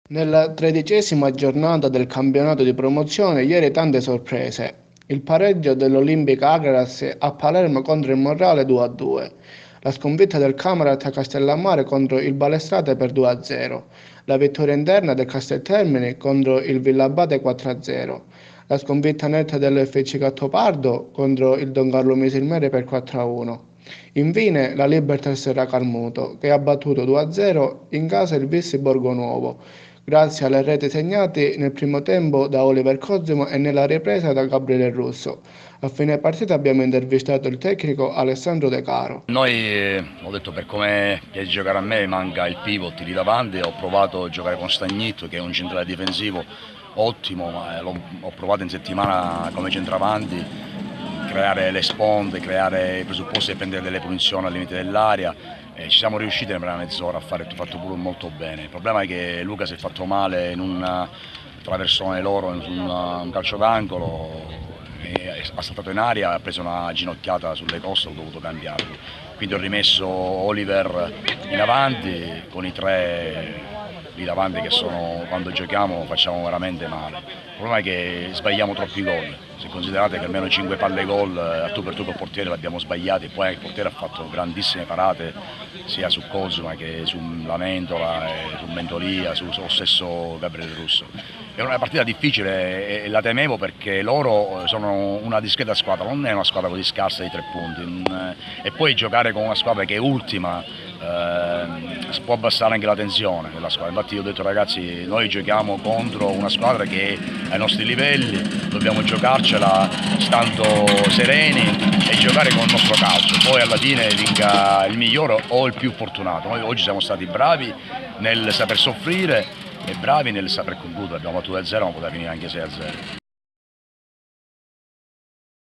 Nella 13ª giornata del campionato di promozione, ieri tante sorprese. Il pareggio dell'Olympic Agras a Palermo contro il Morrale 2-2. La sconfitta del Camerata a Castellammare contro il Balestrate per 2-0. La vittoria interna del Casteltermini contro il Villabate 4-0. La sconfitta netta dell'FC Gattopardo contro il Don Carlo Misilmere per 4-1. Infine la Libertas Racalmuto, che ha battuto 2-0 in casa il Vissi Borgonuovo, grazie alle reti segnate nel primo tempo da Oliver Cosimo e nella ripresa da Gabriele Russo. A fine partita abbiamo intervistato il tecnico Alessandro De Caro. Noi, ho detto, per come piace giocare a me, manca il pivot lì davanti. Ho provato a giocare con Stagnitto, che è un centrale difensivo ottimo, ma ho provato in settimana come centravanti, creare le sponde, creare i presupposti per prendere delle punizioni al limite dell'area. Ci siamo riusciti nella prima mezz'ora a fare, fatto pure molto bene. Il problema è che Luca si è fatto male in un traversone loro, in un calcio d'angolo, ha saltato in aria, ha preso una ginocchiata sulle cosce, ho dovuto cambiarlo. Quindi ho rimesso Oliver in avanti con i tre lì davanti che sono, quando giochiamo facciamo veramente male. Il problema è che sbagliamo troppi gol. Se considerate che almeno 5 palle gol a tu per tu col portiere l'abbiamo sbagliati, poi il portiere ha fatto grandissime parate sia su Cosma che su Lamentola, su Mentolia, sullo stesso Gabriele Russo. È una partita difficile e la temevo perché loro sono una discreta squadra, non è una squadra così scarsa di 3 punti, e poi giocare con una squadra che è ultima, si può abbassare anche la tensione della squadra. Infatti io ho detto, ragazzi, noi giochiamo contro una squadra che è ai nostri livelli, dobbiamo giocarcela stando sereni e giocare con il nostro calcio, poi alla fine vinca il migliore o il più fortunato. Noi oggi siamo stati bravi nel saper soffrire e bravi nel saper concludere. Abbiamo battuto 2-0, ma poteva finire anche 6-0.